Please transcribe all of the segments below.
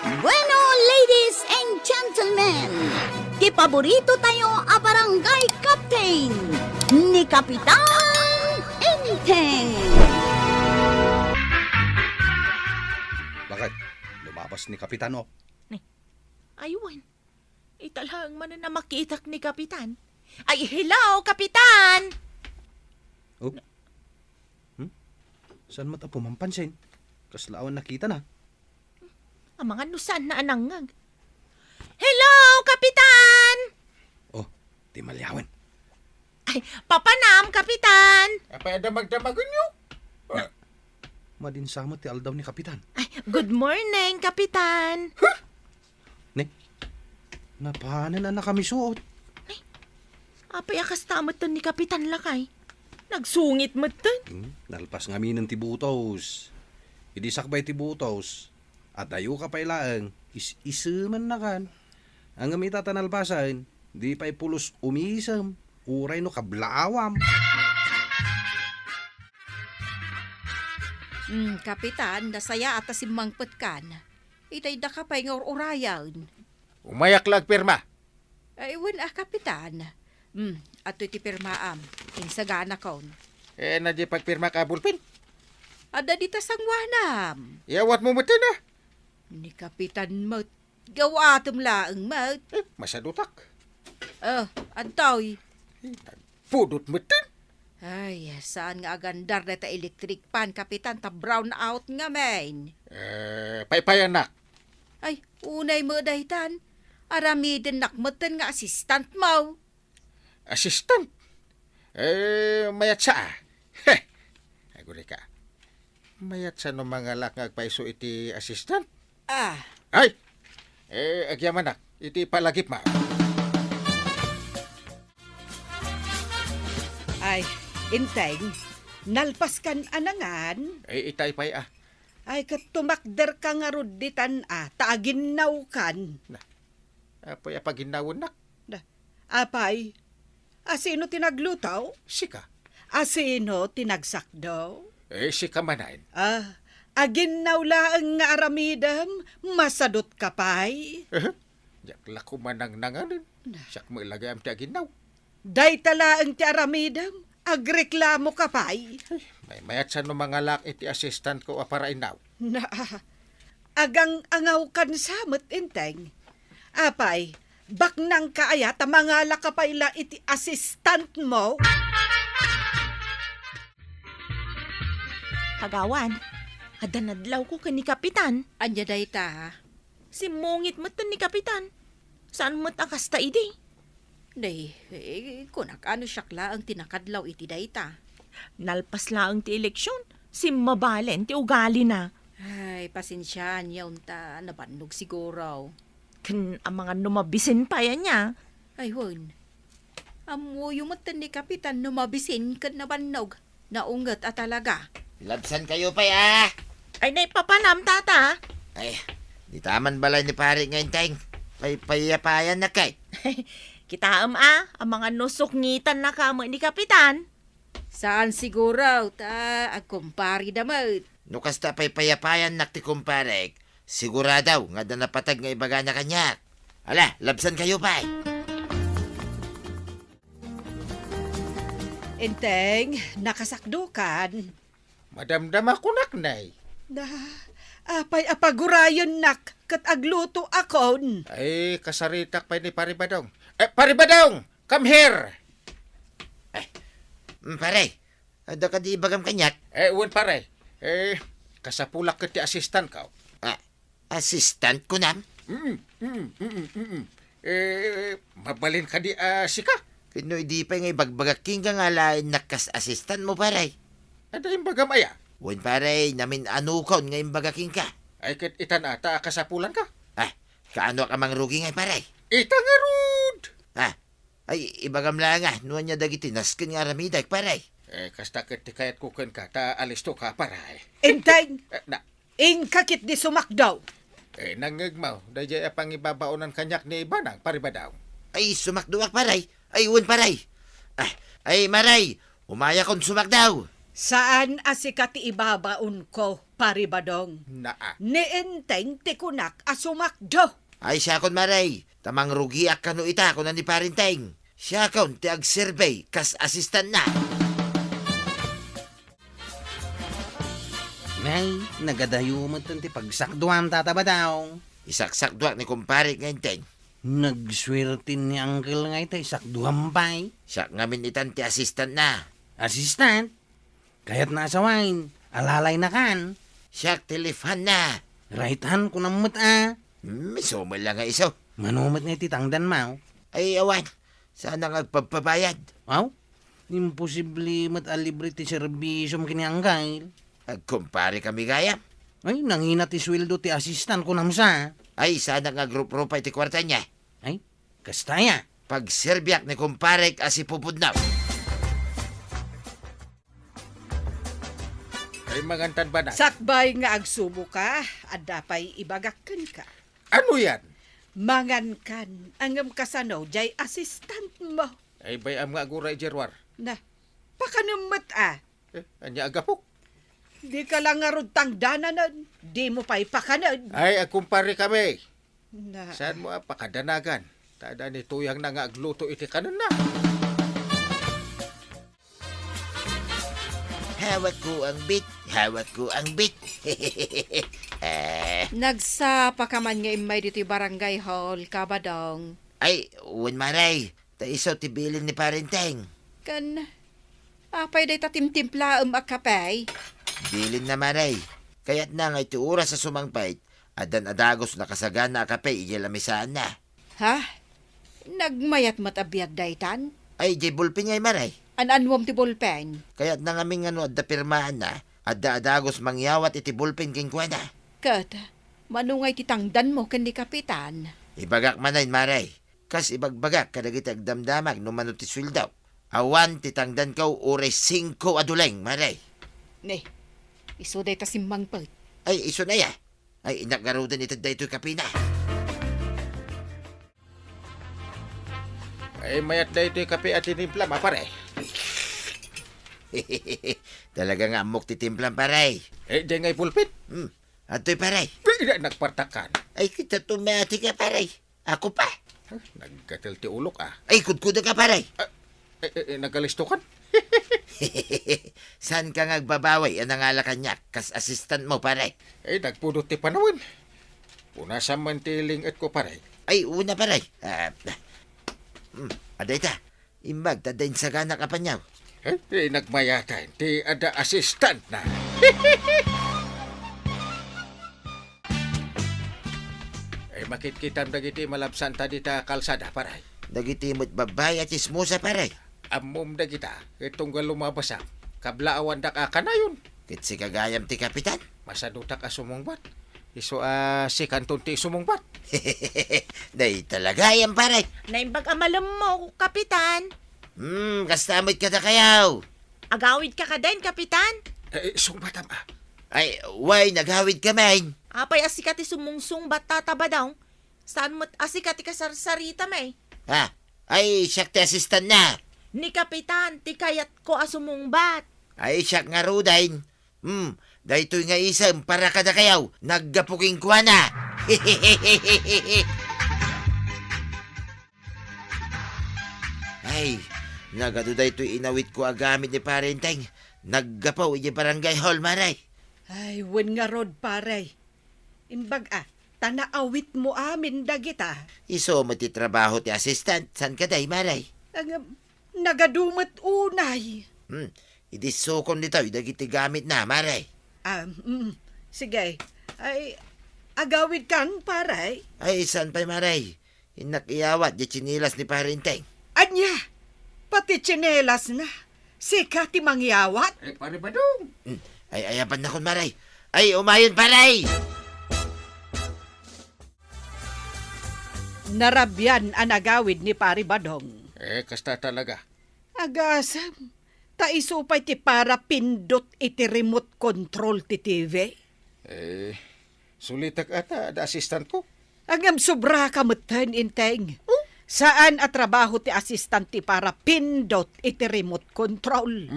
Bueno, ladies and gentlemen, kipaborito tayo a barangay captain ni Kapitan Enteng. Bakit? Lumabas ni Kapitano. Ayun. Italhang man na makitak ni Kapitan. Ay, hello, Kapitan! Oh? Saan mo ta pumampansin? Kaslaawan nakita na. Ang mga nusan na anangag. Hello, Kapitan! Oh, di malyawan. Ay, papanam, Kapitan! Apa ada magdamagon nyo? Madinsamo ti aldaw ni Kapitan. Ay, good morning, Kapitan! Ne? Napahanan na kami suot. Apay akas tamot to ni Kapitan Lakay. Nagsungit mo to. Nalpas nga min ng tibutos. Idisakbay tibutos. At ayo ka pa ilaang. Isuman na kan. Ang gamita tanalpasan, di pa'y pulos umisam. Uray no kablaawam. Kapitan, nasaya ata si Mangpet kan. Itay da ka pa'y urayan. Umayak lag pirma. Ay, Kapitan. Ato iti pirmaam. Insagana kaon. Na di pagpirma ka bulpin. Ada dita sangwanam. Iyawat mo mo na. Ni Kapitan Mout. Gawatom laang Mout. Masadutak. Antoy. Pudot mo Ay, saan nga agandar na ta electric pan, Kapitan, ta brown out nga main. Paypayan nak. Ay, unay mo dahitan. Aramidin nakmatan nga assistant mo. Assistant. Mayat sa. Heh. Aguri ka. Mayat sa no mga lakang paiso iti assistant. Ay. Agyaman nak. Iti palagip ma. Ay, Inteng, nalpas kan anangan. Itay pay Ay, katumakder ka nga ruditan taaginaw kan. Apoy apaginawon nak. Apay, asino tinaglutaw? Sika. Asino tinagsakdaw? Sika manain. Aginaw laang nga aramidam, masadot ka pay. Yak lako manang nanganin. Siyak mo ilagay am ti aginaw. Day talaang ti aramidam, agreklamo ka pay. May mayat sa no mga lak iti assistant ko para inaw. Agang angaw kan samot, Inteng. Apay, baknang kaaya tamangala ka pa ila iti assistant mo. Kagawan, adanadlaw ko ni Kapitan. Anya day ta. Simungit mo to ni Kapitan. Saan mo't akas ta idi? Day, kunak ano syakla ang tinakadlaw iti day ta. Nalpas laang ti eleksyon. Simmabalen ti ugali na. Ay, pasensyahan yawn ta, nabannog siguro. Kan ang mga numabisin pa yan niya. Ay, amo yung matan ni Kapitan numabisin kan nabannog. Naungat at talaga. Labsan kayo pa Ay, naipapanam, tata. Ay, di taman balay ni pare ngayon tayong payapayan na kay. Kita ang mga nusok-ngitan na kamo ni Kapitan. Saan siguro ta agkumpari damot. Nukas ta payapayan na ti kumparek. Siguradaw nga da napatag nga ibaga na kanyak. Ala, labsan kayo pa Inteng, nakasakdukan. Madamdam ako nak nay. Apay apagurayon nak, kat agluto akon. Ay, kasaritak pa ni Paribadong. Paribadong! Come here! Pare, ada ka di ibagam kanyak? Uwan pare. Kasapulak ka ti assistant ka. Assistant ko nam? Mabalin ka di sika. Pinoy di pa nga ibagbagaking ka nga lain nakas assistant mo pare. Ada yung bagam aya. Wan pare, namin anukon nga imbagaking ka. Ay kit itan ata kasapulan ka. Kaano ka mang rugi nga pare? Itangarud! Ay, ibagam lang nga, nuwan niya dagiti naskin nga ramidag pare. Kasta kit ti kayat kuken ka, ta alisto ka paray. Inteng, Na, kakit di sumakdaw. nangagmaw, dahil apang ibabaonan kanyak ni Banang Paribadaw. Ay, sumakduak paray. Ay, uwan paray. Ay, maray, umaya kon sumakdaw. Saan asikati ibabaon ko? Pari Badong. Naa. Ni Enteng ti kunak asumakdo. Ay siya kon maray. Tamang rugi ak kano ita kunan ni Parinteng. Siya kon ti ag-survey kas assistant na. May, nagadayo mo ti pagsakduam tataba daw. Isaksak duwak ni kumpare ngayon teng. Nagswerte ni Uncle nga ito, isakduam pa'y. Siya ngamin itan ti assistant na. Assistant, kaya't nasawain, alalay na kan. Siya telefon na. Right hand ko namut Miso mo lang nga iso. Manumot nga titangdan mo. Ay awan, sana nga agpapabayad. Aw, imposible mat alibre ti serbisyom kinianggail. Agkumpare kami gaya. Ay, nangina ti sweldo ti assistant ko namsa. Ay sana nga grup-rupa iti kwarta niya. Ay, kastaya. Pag serbiak ni kumpare asipupudnaw. Ay mangantan ba na? Sakbay nga agsubo ka, adapay ibagakan ka. Ano yan? Mangankan, angam kasano, jay assistant mo. Ay bayam nga aguray Jerwar. Na, pakanumot Anya agapok. Di ka lang nga rutang dananan, di mo pa'y pakanan. Ay, agkumpare kami. Na, Saan mo pakadanagan? Tada ni tuyang na nga agluto iti kanan na. Hawak ko ang bit. Hawak ko ang bit. Nagsapa ka man nga imay dito barangay hall, Kabadong. Ay, uwan maray. Ta isaw tibilin ni Parinteng. Kan, apay day tatimtimpla akapay. Bilin na maray. Kaya't na nga iti oras sa sumangpait. Adan adagos nakasagan na akapay iyalamisaan na. Ha? Nagmayat matabiyag daytan? Ay, di bulpin ngay maray. Ananwam ti ballpen. Kaya't na nga ming ano adda pirmaan na. Adda adagos mangyawat iti bulpin king kwa na. Kat, manungay titangdan mo kan ni Kapitan. Ibagak manayin maray. Kas ibagbagak kadagit agdamdamag no manot ti swildaw. Awan titangdan kaw oray 5 aduleng maray. Ne, iso day ta simbang pag. Ay, iso na ya. Ay, inagarudan ito daytoy kapina. Ay mayat na ito kape at tinimpla, mapare. Talaga nga amok titimplan paray. Eh, di ngay pulpit. Ato'y paray. Pwede nagpartakan. Ay, kita tumati ka paray. Ako pa. Nagkatil ti ulok Ay, kudkuda ka paray. Nagalistukan. Saan ka ngagbabaway ang nangalakan niya? Kas assistant mo paray. Eh, nagpudot ti panawin. Una sa mantiling at ko pare. Ay, una paray. Aday ta. Imbag, tadayin sa gana ka pa niyaw. Eh, nagmayatan. Ti ada assistant na. Eh, makitkitam dagiti malabsan ta dita kalsada, paray. Nagitimot babay at ismusa paray. Amom da kita, itong lumabasa. Kablaawan da ka na yun. Kitsi kagayam ti kapitan. Masaduta ka sumungbat. Iso si kanton ti sumungbat. Day talaga yan paray. Naimbag amalam mo, Kapitan. Kastamit ka na kayaw. Agawid ka din, Kapitan. Eh, sumbatam Ay, why naghawid ka man? Apay asikati sumungsung batataba daw. Saan mo't asikati kasarsarita may? Ha? Ay, siyak ti assistant na. Ni Kapitan, ti kayat ko asumungbat. Ay, siyak nga rudain. Daytoy nga isang para ka na kayaw. Naggapuking kwa na. Ay, nagado daytoy inawit ko agamit ni Parenteng. Naggapaw iji barangay hall maray. ay, wen nga rod paray. Imbag tanaawit mo amin dagita. Iso mo ti trabaho ti assistant. San ka day maray? Ang nagadumat unay. Idisukon nito, dagiti gamit na maray. Sige, ay, agawid kang paray. Ay, san pa'y maray? Inakiyawat di chinilas ni Parenteng. Anya, pati tsinelas na. Sika ti mangyawat. Eh, pare ba dong? Ay, ayapan na kon maray. Ay, umayon paray! Narabyan ang agawid ni Pari Badong. Eh, kasta talaga. Agasam, taisupay ti para pindot iti remote control ti TV. Eh, sulitak ata, da assistant ko. Agam sobra kamutan inteng. Saan at trabaho ti assistant ti para pindot iti remote control?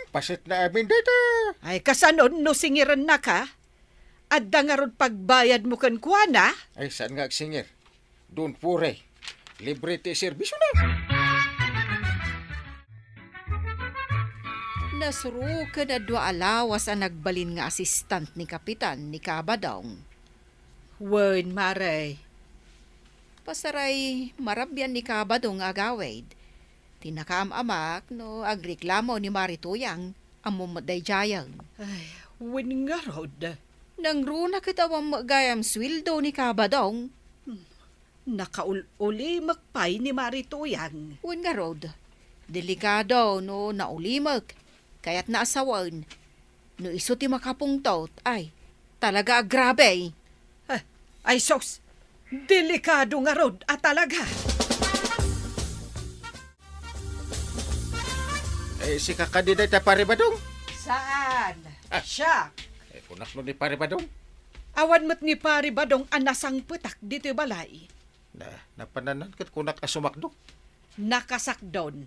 Pasit na amin data. Ay kasanon no singiran na ka, Adda nga ron pagbayad mo kan kuana? Ay, saan nga singer? Doon pure. Libre ti serbisyo na. Nasuro ka na dua alawas ang nagbalin nga assistant ni Kapitan ni Kabadong. Wen, Maray. Pasaray marabyan ni Kabadong agawid. Tinakaam-amak no agreklamo ni Marituyang ang mumaday jayang. Ay, wen nga rod. Nang runa kitawang magayam sweldo ni Kabadong, Nakauli magpay ni Marituyang. wen nga rod. Delikado no naulimag, kaya't naasawan. No iso ti makapungtot, ay, talaga grabe. Ay, sos, delikado nga rod at talaga. Eh, si kakandidat na Paribadong. Saan? Siya. Eh, kunak no ni Paribadong. Awan mo't ni Pari Badong anasang putak dito balay. Napananan kat kunak asumakdo. Nakasakdon.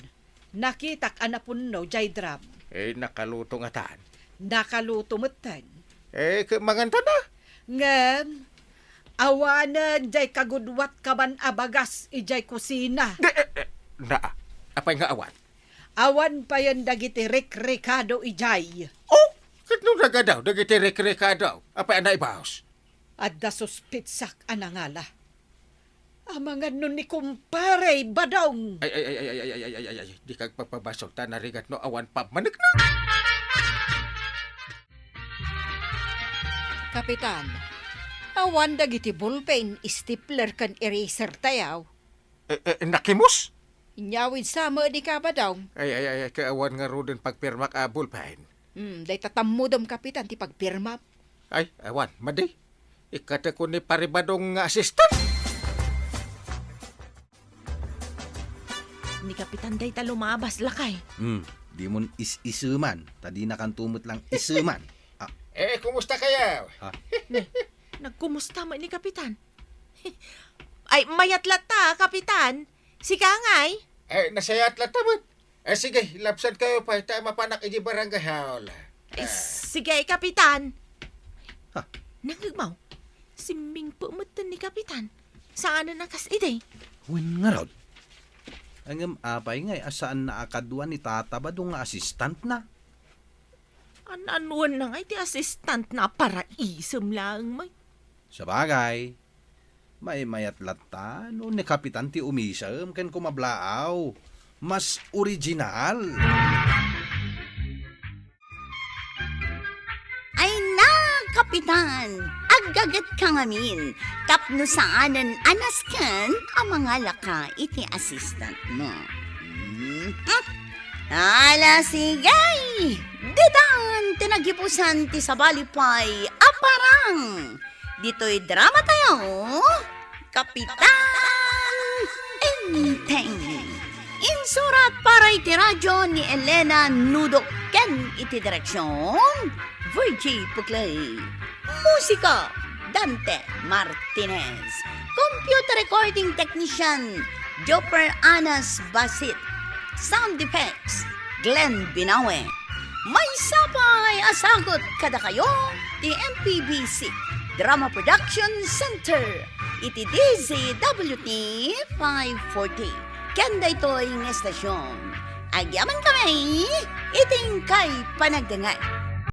Nakitak anapunno jay drum. Eh, nakaluto nga taan. Nakaluto mutan. Eh, manganta na. Ngem, awanan jay kagudwat kaban abagas ijay kusina. Apay nga awan. Awan pa yan dagiti rek-rekado ijay. Oh, kat nung nagadaw, nagitirik-rika daw. Apay na ibaos. Adda suspitsak anangala. Amangan nun ni kumpare badong. Ay. Di kag pagpabasok ta narigat no awan pa manik na. Kapitan, awan dagiti ballpen, stapler kan eraser tayaw. Nakimos? Inyawid sama di Kabadong. Ay, kaawan nga ro din pagpirma ka bullpen. Day tatamudom kapitan ti pagpirma. Ay, awan, madi. Ikata ko ni Paribadong nga assistant. Ni Kapitan day ta lumabas lakay. Di mon isuman. Tadi na kan tumot lang isuman. Eh, kumusta kaya? Nagkumusta man ni Kapitan? Ay, mayatlat ta, Kapitan. Si Kangay. Eh, nasayat lang tamad. Eh, sige, lapsan kayo pa. Tayo mapanak iji barangay hall. Eh, sige, Kapitan. Ha? Nangagmaw, si Ming pumutan ni Kapitan. Saan na nakas ide? Wen nga rod. Ang apay nga, asaan na akadwa ni Tata ba dong nga assistant na? Anuan na nga iti assistant na para isam lang may. Sa bagay, may mayatlat ta, no ni Kapitan ti umisam, kan kumablaaw. Mas original. Ay na, Kapitan! Aggagat ka ngamin. Kapno saanan anaskan ang mga laka iti assistant mo. Ala sigay! Ditan tinagipusan ti sabalipay aparang. Dito'y drama tayo, Kapitan Enteng. Insurat para iti radyo ni Elena Nudok ken iti direksyon Virgie Puclay. Musika Dante Martinez. Computer recording technician Jopper Anas Basit. Sound effects Glenn Binawe. May sapay asagot kada kayo di MPBC Drama Production Center iti DZWT 540. Kanda ito'y ng estasyon. Agyaman kami, iting kay panagdangay.